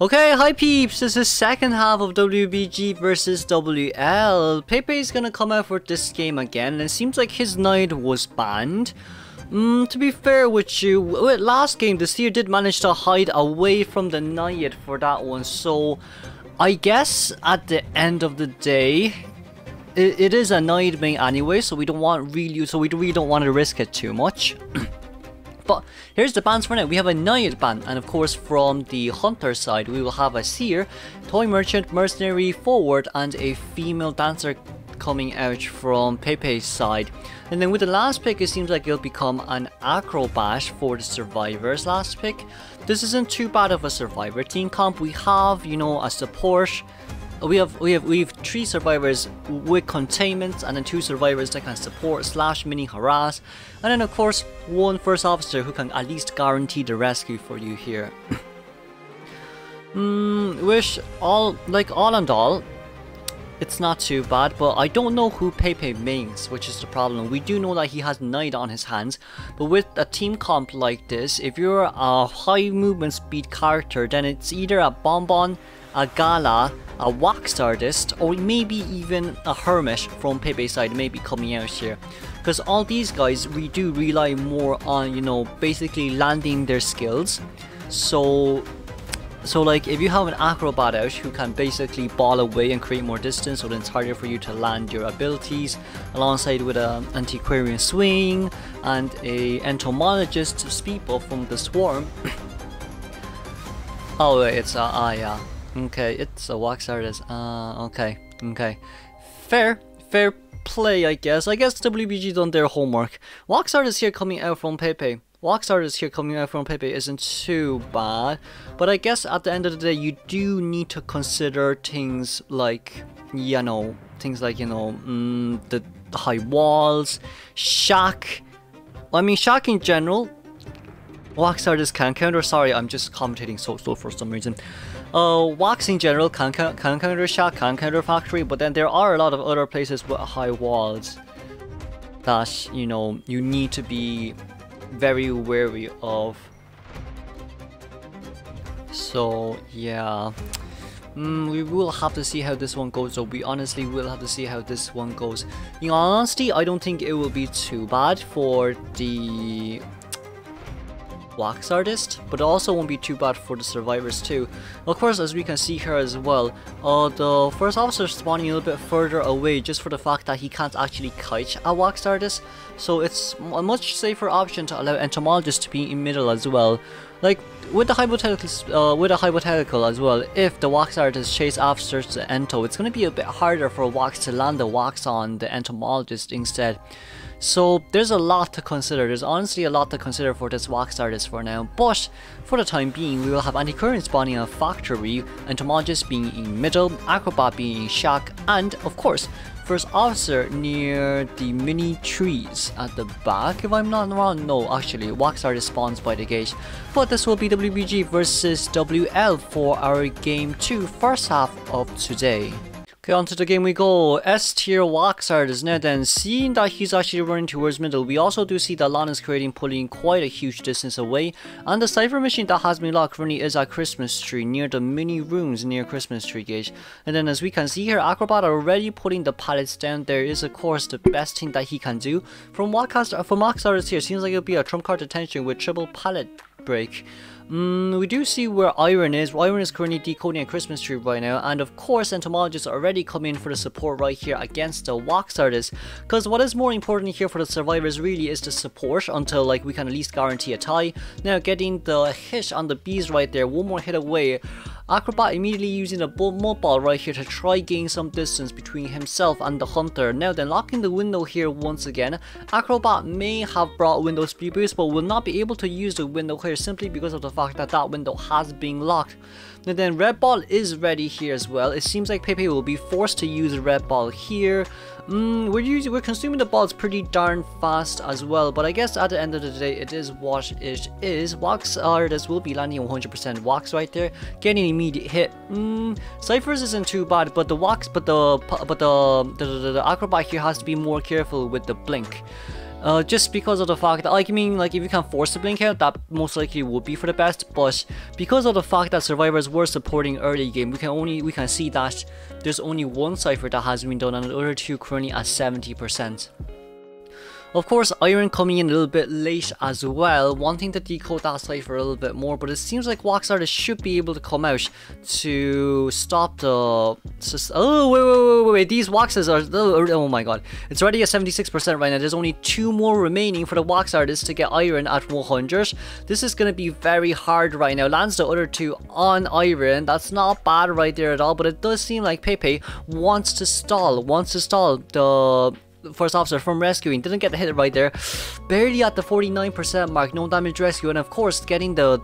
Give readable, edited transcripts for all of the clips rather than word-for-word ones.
Okay, hi peeps, this is second half of WBG versus WL. Pepe is gonna come out for this game again, and it seems like his knight was banned. To be fair with you, with last game the Seer did manage to hide away from the knight for that one, so I guess at the end of the day, it is a knight main anyway, so we really don't want to risk it too much. But here's the bans for now. We have a knight ban, and of course from the hunter side we will have a seer, toy merchant, mercenary, forward, and a female dancer coming out from Pepe's side. And then with the last pick, it seems like it'll become an acrobat for the survivors last pick. This isn't too bad of a survivor team comp. We have, you know, a support. We have 3 survivors with containment, and then 2 survivors that can support / mini harass, and then of course 1 first officer who can at least guarantee the rescue for you here. Wish all in all, it's not too bad, but I don't know who Pepe mains, which is the problem. We do know that he has knight on his hands, but with a team comp like this, if you're a high movement speed character, then it's either a Bonbon, a Gala, a wax artist, or maybe even a hermit from Pepe's side may be coming out here, because all these guys we do rely more on, you know, basically landing their skills. So like if you have an acrobat out who can basically ball away and create more distance, so then it's harder for you to land your abilities, alongside with an antiquarian swing and a entomologist speed buff from the swarm. Oh wait, it's yeah. Okay, it's a wax artist. Okay. Fair play, I guess. I guess WBG done their homework. Wax artist here coming out from Pepe. Wax artist here coming out from Pepe isn't too bad, but I guess at the end of the day, you do need to consider things like, you know, the high walls, shack. I mean, shack in general. Wax artist can counter. Sorry, I'm just commentating so slow for some reason. Wax in general can counter shack, can counter factory, but then there are a lot of other places with high walls that, you know, you need to be very wary of. So yeah, we will have to see how this one goes, though. We honestly will have to see how this one goes. In all honesty, I don't think it will be too bad for the wax artist, but it also won't be too bad for the survivors too. Of course, as we can see here as well, the first officer is spawning a little bit further away just for the fact that he can't actually kite a wax artist, so it's a much safer option to allow entomologist to be in middle as well. Like with the hypothetical as well, if the wax artist chase after the ento, it's going to be a bit harder for wax to land the wax on the entomologist instead. So there's a lot to consider. There's honestly a lot to consider for this wax artist for now, but for the time being we will have anti-current spawning a factory, entomologist being in middle, acrobat being in shack, and of course first officer near the mini trees at the back, if I'm not wrong. No, actually wax artist spawns by the gate. But this will be WBG versus WL for our game 2 first half of today. Okay, on to the game we go. S tier wax artist. Now then, seeing that he's actually running towards middle, we also do see that Lon is creating, pulling quite a huge distance away, and the cipher machine that has been locked currently is at Christmas tree, near the mini rooms near Christmas tree gate. And then as we can see here, acrobat already putting the pallets down. There is of course the best thing that he can do. From wax artist here, seems like it'll be a trump card detention with triple pallet break. We do see where Iron is. Iron is currently decoding a Christmas tree right now, and of course entomologists already come in for the support right here against the wax artist, because what is more important here for the survivors really is the support until like we can at least guarantee a tie. Now getting the hit on the bees right there, one more hit away. Acrobat immediately using a mud ball right here to try gain some distance between himself and the hunter. Now then, locking the window here once again. Acrobat may have brought window speed boost, but will not be able to use the window here simply because of the fact that that window has been locked. And then red ball is ready here as well. It seems like Pepe will be forced to use red ball here. We're consuming the balls pretty darn fast as well, but I guess at the end of the day it is what it is. Wax artist will be landing 100% wax right there, getting an immediate hit. Cyphers isn't too bad, but the wax, but the acrobat here has to be more careful with the blink. Just because of the fact that, like, I mean, like, if you can force the blink out, that most likely would be for the best. But because of the fact that survivors were supporting early game, we can see that there's only one cipher that has been done, and the other two currently at 70%. Of course, Iron coming in a little bit late as well, wanting to decode that cipher a little bit more, but it seems like Wax Artist should be able to come out to stop the... Oh, wait, these Waxes are... Oh my god. It's already at 76% right now. There's only 2 more remaining for the Wax Artist to get Iron at 100. This is going to be very hard right now. Lands the other 2 on Iron. That's not bad right there at all, but it does seem like Pepe wants to stall the first officer from rescuing. Didn't get the hit right there. Barely at the 49% mark. No damage rescue, and of course getting the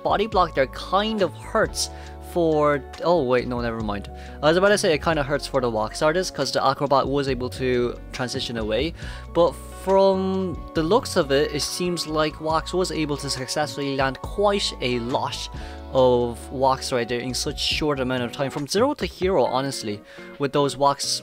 body block there kind of hurts for... Oh wait, no, never mind. I was about to say it kind of hurts for the Wax Artist because the Acrobat was able to transition away, but from the looks of it, it seems like Wax was able to successfully land quite a lot of Wax right there in such short amount of time, from 0 to hero, honestly, with those Wax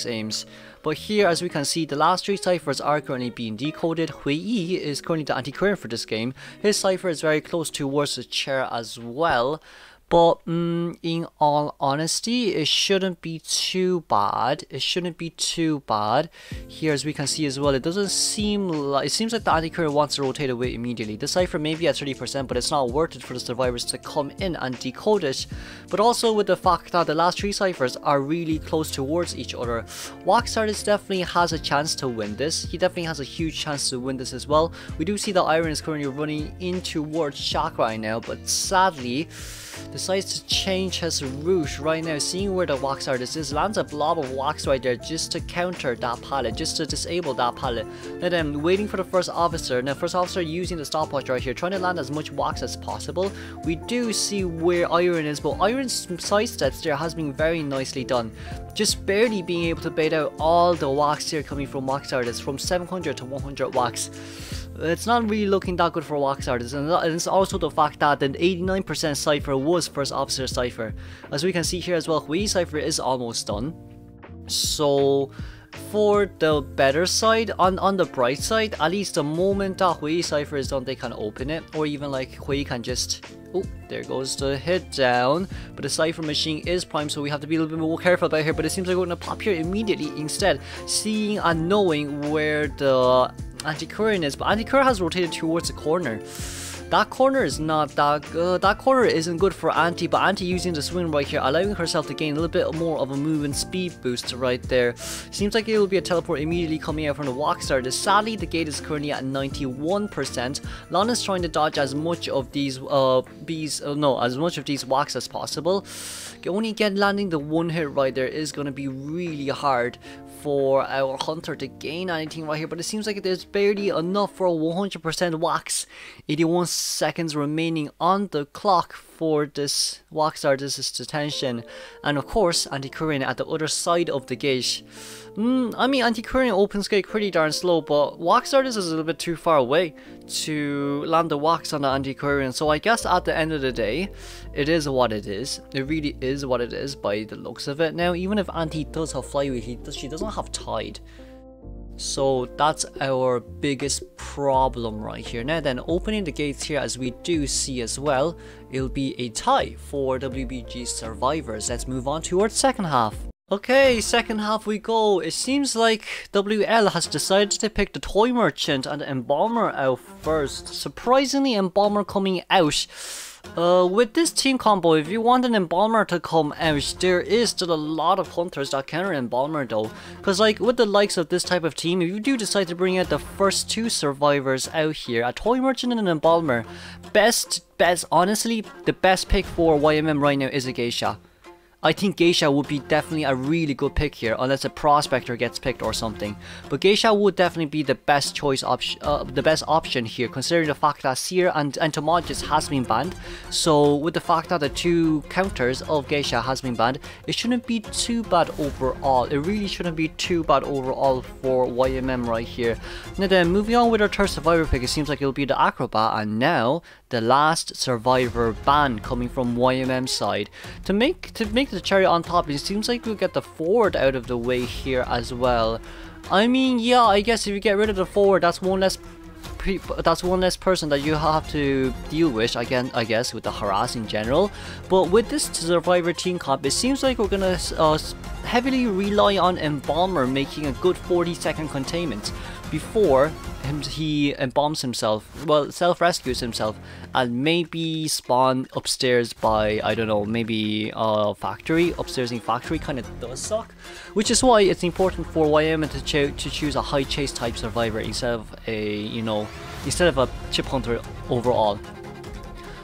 aims. But here, as we can see, the last 3 ciphers are currently being decoded. Hui Yi is currently the anti-current for this game. His cipher is very close towards the chair as well. But in all honesty, it shouldn't be too bad. It shouldn't be too bad. Here, as we can see as well, it doesn't seem like... It seems like the anti-current wants to rotate away immediately. The cipher may be at 30%, but it's not worth it for the survivors to come in and decode it. But also with the fact that the last 3 ciphers are really close towards each other, Wax Artist definitely has a chance to win this. He definitely has a huge chance to win this as well. We do see that Iron is currently running in towards Shaq right now, but sadly decides to change his route right now, seeing where the Wax Artist is. Lands a blob of wax right there just to counter that pallet, just to disable that pallet. Now then, waiting for the first officer. Now, first officer using the stopwatch right here, trying to land as much wax as possible. We do see where Iron is, but Iron's sidesteps there has been very nicely done. Just barely being able to bait out all the wax here coming from Wax Artist, from 700 to 100 wax. It's not really looking that good for Wax Artist, and it's also the fact that the 89% cipher was first officer cipher. As we can see here as well, Hui cipher is almost done. So for the better side, on the bright side, at least the moment that Hui cipher is done, they can open it, or even like Hui can just... Oh, there goes the hit down. But the cipher machine is primed, so we have to be a little bit more careful about here. But it seems like we're going to pop here immediately instead, seeing and knowing where the anti-current is. But anti-current has rotated towards the corner. That corner is not that good. That corner isn't good for Anti, but Anti using the swing right here, allowing herself to gain a little bit more of a movement speed boost right there. Seems like it will be a teleport immediately coming out from the Wax Artist. Sadly, the gate is currently at 91%. Lana's trying to dodge as much of these as much of these wax as possible. Only landing the one hit right there is going to be really hard for our Hunter to gain anything right here, but it seems like there's barely enough for a 100% wax. 81 seconds remaining on the clock for this Wax Artist's detention, and of course anti-current at the other side of the gate. I mean, anti-current opens gate pretty darn slow, but Wax Artist is a little bit too far away to land the wax on the anti-current, so I guess at the end of the day, it is what it is. It really is what it is by the looks of it. Now, even if Anti does have flyweight, she doesn't have tide. So that's our biggest problem right here. Now then, opening the gates here, as we do see as well, it'll be a tie for WBG survivors. Let's move on towards second half. Okay, second half we go. It seems like WL has decided to pick the Toy Merchant and the Embalmer out first. Surprisingly, Embalmer coming out. With this team combo, if you want an Embalmer to come out, there is still a lot of Hunters that counter Embalmer though. Because like, with the likes of this type of team, if you do decide to bring out the first 2 survivors out here, a Toy Merchant and an Embalmer, honestly, the best pick for YMM right now is a Geisha. I think Geisha would be definitely a really good pick here, unless a Prospector gets picked or something. But Geisha would definitely be the best choice option, the best option here, considering the fact that Seer and Entomologist has been banned. So with the fact that the 2 counters of Geisha has been banned, it shouldn't be too bad overall. It really shouldn't be too bad overall for YMM right here. Now then, moving on with our third survivor pick, it seems like it'll be the Acrobat, and now the last survivor ban coming from YMM side. To make the cherry on top, it seems like we'll get the Ford out of the way here as well. I mean, yeah, I guess if you get rid of the forward, that's one less person that you have to deal with, again, I guess, with the harass in general. But with this Survivor team comp, it seems like we're gonna heavily rely on Embalmer making a good 40-second containment before he embalms himself, well, self-rescues himself, and maybe spawn upstairs by, I don't know, maybe factory. Upstairs in factory kind of does suck, which is why it's important for YM to choose a high chase type survivor instead of a chip hunter overall.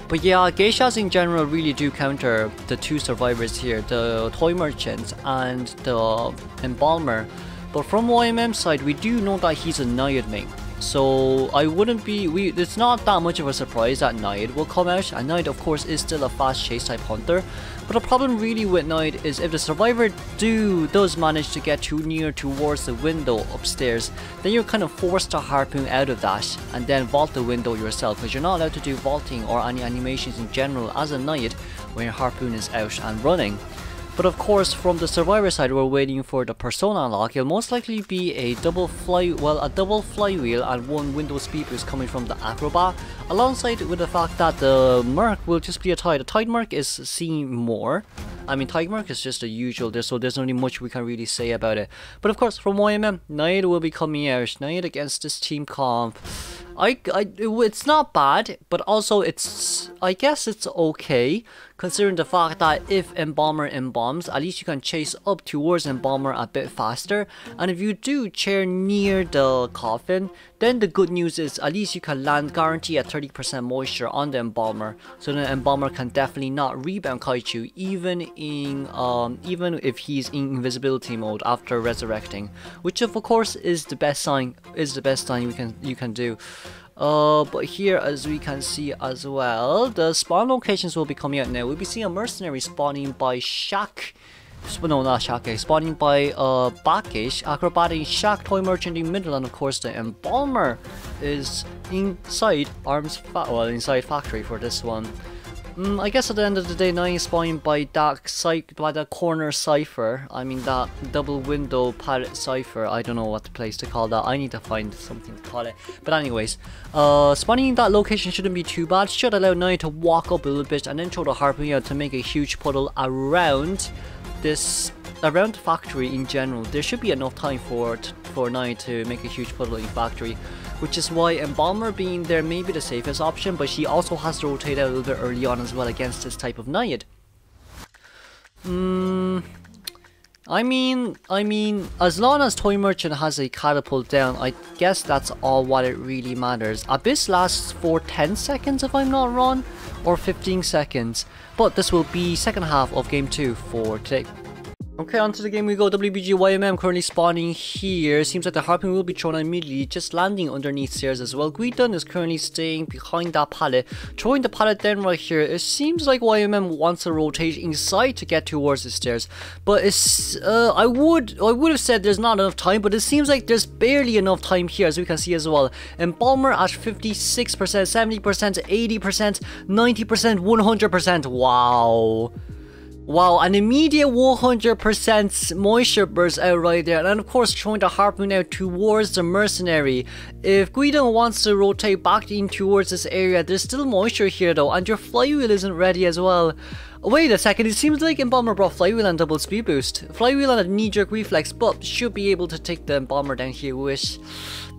But yeah, geishas in general really do counter the two survivors here, the toy merchant and the embalmer. But from YMM's side, we do know that he's a Naiad main. So I wouldn't be, it's not that much of a surprise that Naiad will come out, and Naiad of course is still a fast chase type hunter. But the problem really with Naiad is if the survivor does manage to get too near towards the window upstairs, then you're kind of forced to harpoon out of that and then vault the window yourself, because you're not allowed to do vaulting or any animations in general as a Naiad when your harpoon is out and running. But of course, from the survivor side, we're waiting for the persona unlock. It'll most likely be a double flywheel and one window speed boost coming from the acrobat, alongside with the fact that the merc will just be a tide. The tide merc is seen more. I mean, tide merc is just the usual, so there's not really much we can really say about it. But of course, from YMM, Naiad will be coming out. Naiad against this team comp. It's not bad, but also I guess it's okay, considering the fact that if Embalmer embalms, at least you can chase up towards Embalmer a bit faster. And if you do chair near the coffin, then the good news is at least you can land guarantee at 30% moisture on the Embalmer, so the Embalmer can definitely not rebound Kaichu even if he's in invisibility mode after resurrecting, which of course is the best sign you can do. But here, as we can see as well, the spawn locations will be coming out now. We'll be seeing a mercenary spawning by Shaq. No, not Shaq, spawning by Backish, acrobatic Shaq, toy merchant in middle, and of course the embalmer is inside inside factory for this one. I guess at the end of the day, Naiad is spawning by that corner cipher. I mean that double window pallet cipher. I don't know what place to call that. I need to find something to call it. But anyways, spawning in that location shouldn't be too bad. Should allow Naiad to walk up a little bit and then throw the harpoon out to make a huge puddle around the factory in general. There should be enough time for Naiad to make a huge puddle in factory, which is why Embalmer being there may be the safest option, but she also has to rotate out a little bit early on as well against this type of Naiad. I mean, as long as Toy Merchant has a catapult down, I guess that's all what it really matters. Abyss lasts for 10 seconds if I'm not wrong, or 15 seconds. But this will be second half of game 2 for today. Okay, onto the game we go. WBG YMM currently spawning here. Seems like the harpoon will be thrown immediately, just landing underneath stairs as well. Guidon is currently staying behind that pallet, throwing the pallet down right here. It seems like YMM wants to rotate inside to get towards the stairs, but it's I would have said there's not enough time, but it seems like there's barely enough time here, as we can see as well. Embalmer at 56%, 70%, 80%, 90%, 100%. Wow. Wow, an immediate 100% moisture burst out right there, and of course throwing the harpoon out towards the mercenary. If Guidon wants to rotate back in towards this area, there's still moisture here though, and your flywheel isn't ready as well. Wait a second, it seems like Embalmer brought flywheel and double speed boost. Flywheel and a knee-jerk reflex, but should be able to take the Embalmer down here with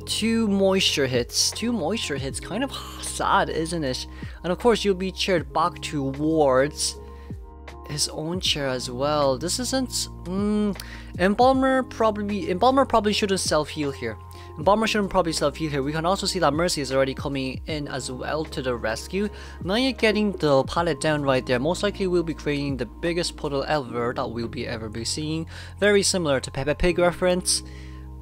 2 moisture hits. 2 moisture hits, kind of sad, isn't it? And of course you'll be chaired back towards his own chair as well. This isn't Embalmer probably shouldn't self-heal here. Embalmer shouldn't probably self-heal here. We can also see that Mercy is already coming in as well to the rescue. Naiad getting the pallet down right there. Most likely we'll be creating the biggest puddle ever that we'll ever be seeing. Very similar to Peppa Pig reference.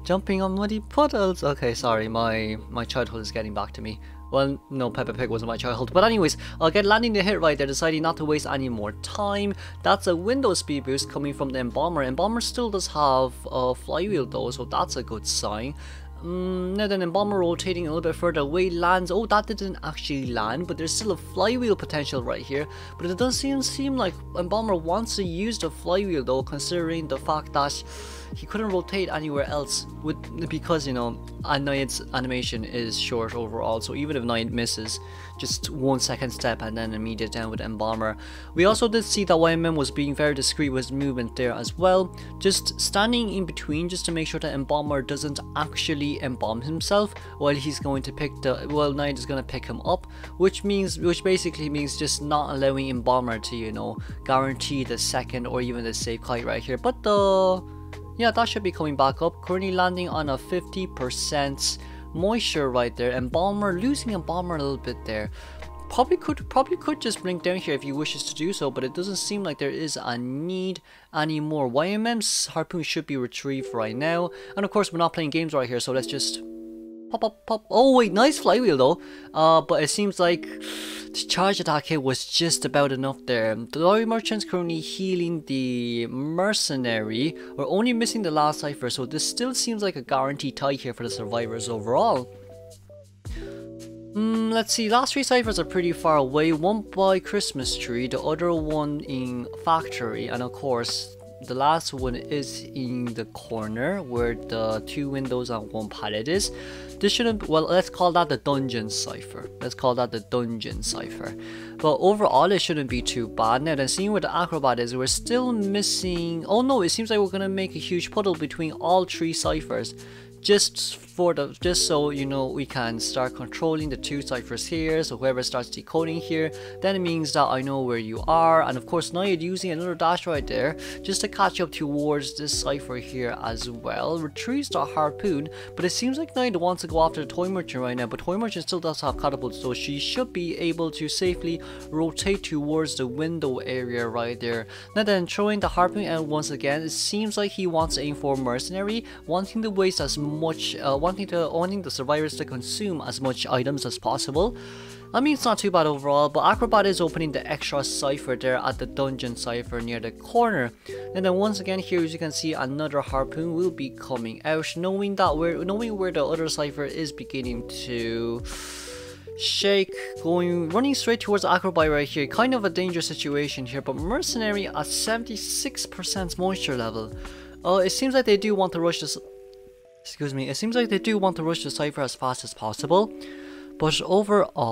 Jumping on muddy puddles. Okay, sorry, my childhood is getting back to me. Well, no, Peppa Pig wasn't my childhood. But anyways, I'll get landing the hit right there, deciding not to waste any more time. That's a window speed boost coming from the Embalmer. Embalmer still does have a flywheel though, so that's a good sign. Now then, Embalmer rotating a little bit further away lands. Oh, that didn't actually land, but there's still a flywheel potential right here. But it does seem like Embalmer wants to use the flywheel though, considering the fact that he couldn't rotate anywhere else because, you know, Nayed's animation is short overall, so even if Nayed misses just 1 second step and then immediate down with Embalmer. We also did see that YMM was being very discreet with his movement there as well, just standing in between just to make sure that Embalmer doesn't actually embalm himself while he's going to pick Nayed is going to pick him up, which basically means just not allowing Embalmer to, you know, guarantee the second or even the safe kite right here. But yeah, that should be coming back up, currently landing on a 50% moisture right there. Embalmer, losing Embalmer a little bit there. Probably could just blink down here if he wishes to do so, but it doesn't seem like there is a need anymore. YMM's harpoon should be retrieved right now, and of course we're not playing games right here, so let's just pop. Oh wait, nice flywheel though. But it seems like the charge attack hit was just about enough there. The Lorry Merchant's currently healing the Mercenary. We're only missing the last cipher, so this still seems like a guaranteed tie here for the survivors overall. Let's see, last 3 ciphers are pretty far away. One by Christmas Tree, the other one in Factory, and of course the last one is in the corner where the 2 windows and 1 pallet is. This shouldn't, well, let's call that the dungeon cipher. But overall it shouldn't be too bad. Now then, seeing where the acrobat is, we're still missing, oh no, it seems like we're gonna make a huge puddle between all 3 ciphers. Just so you know, we can start controlling the 2 ciphers here. So whoever starts decoding here, then it means that I know where you are. And of course Nayed using another dash right there just to catch up towards this cipher here as well. Retrieves the harpoon, but it seems like Nayed wants to go after the Toy Merchant right now, but Toy Merchant still does have catapults, so she should be able to safely rotate towards the window area right there. Now then, throwing the harpoon out once again, it seems like he wants to aim for Mercenary, wanting to waste as much, wanting the survivors to consume as much items as possible. I mean, it's not too bad overall, but Acrobat is opening the extra cipher there at the dungeon cipher near the corner. And then once again here, as you can see, another harpoon will be coming out, knowing where the other cipher is beginning to shake, running straight towards Acrobat right here. Kind of a dangerous situation here, but Mercenary at 76% moisture level. It seems like they do want to rush this. Excuse me, it seems like they do want to rush the cipher as fast as possible. But overall,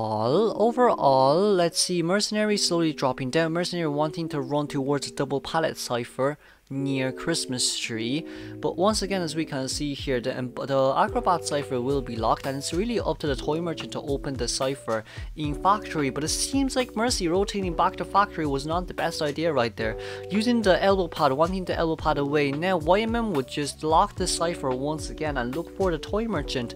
let's see, Mercenary slowly dropping down. Mercenary wanting to run towards the double pallet cipher near Christmas Tree. But once again, as we can see here, the Acrobat cipher will be locked, and it's really up to the Toy Merchant to open the cipher in Factory. But it seems like Mercy rotating back to Factory was not the best idea right there. Using the elbow pad, wanting the elbow pad away. Now YMM would just lock the cipher once again and look for the Toy Merchant.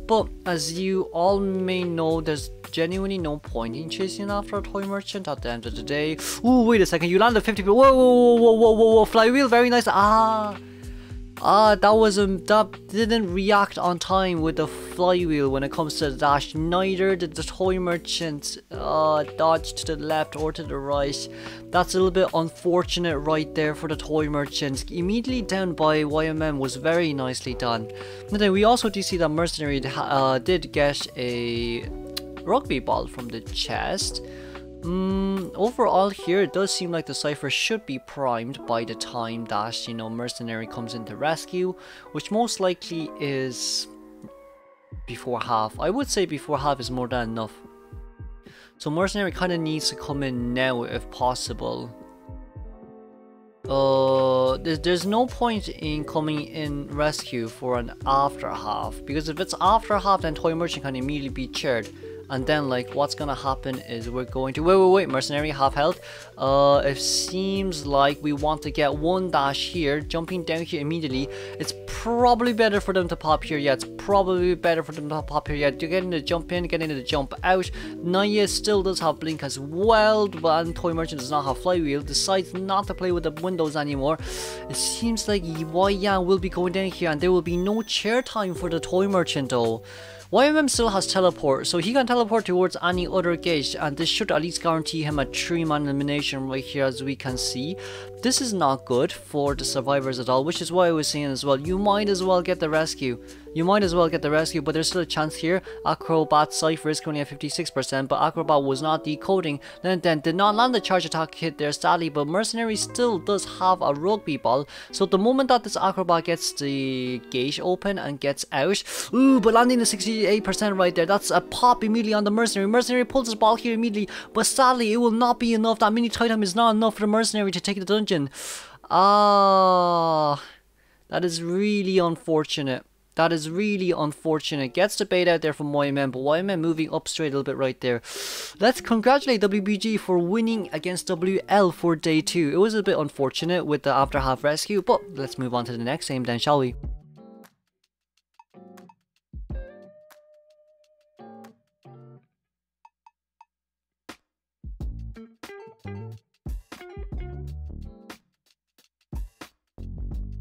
But as you all may know, there's genuinely no point in chasing after a Toy Merchant at the end of the day. Ooh, wait a second, you landed 50 people. Whoa, flywheel, very nice. That didn't react on time with the flywheel when it comes to the dash. Neither did the Toy Merchant dodge to the left or to the right. That's a little bit unfortunate right there for the Toy Merchant. Immediately down by YMM was very nicely done. And then we also do see that Mercenary did get a rugby ball from the chest. Overall here, it does seem like the cipher should be primed by the time that, you know, Mercenary comes into rescue, which most likely is before half. I would say before half is more than enough. So Mercenary kind of needs to come in now if possible. There's no point in coming in rescue for an after half, because if it's after half, then Toy Merchant can immediately be cheered. And then, like, what's gonna happen is we're going to wait, Mercenary half health. It seems like we want to get 1 dash here, jumping down here immediately. It's probably better for them to pop here. Yeah, it's probably better for them to pop here. Yeah, you're getting the jump in, getting the jump out. Naya still does have blink as well, but Toy Merchant does not have flywheel. Decides not to play with the windows anymore. It seems like YYang will be going down here, and there will be no chair time for the Toy Merchant though. YMM still has teleport, so he can teleport towards any other gate, and this should at least guarantee him a 3-man elimination right here, as we can see. This is not good for the survivors at all, which is why I was saying as well, you might as well get the rescue. You might as well get the rescue, but there's still a chance here. Acrobat Cypher is currently at 56%, but Acrobat was not decoding. Then did not land the charge attack hit there, sadly, but Mercenary still does have a rugby ball. So the moment that this Acrobat gets the gate open and gets out, ooh, but landing the 68% right there, that's a pop immediately on the Mercenary. Mercenary pulls his ball here immediately, but sadly it will not be enough. That mini Titan is not enough for the Mercenary to take the dungeon. Ah, that is really unfortunate. That is really unfortunate. Gets the bait out there from YMN, but YMN moving up straight a little bit right there. Let's congratulate WBG for winning against WL for day 2. It was a bit unfortunate with the after half rescue, but let's move on to the next game then, shall we?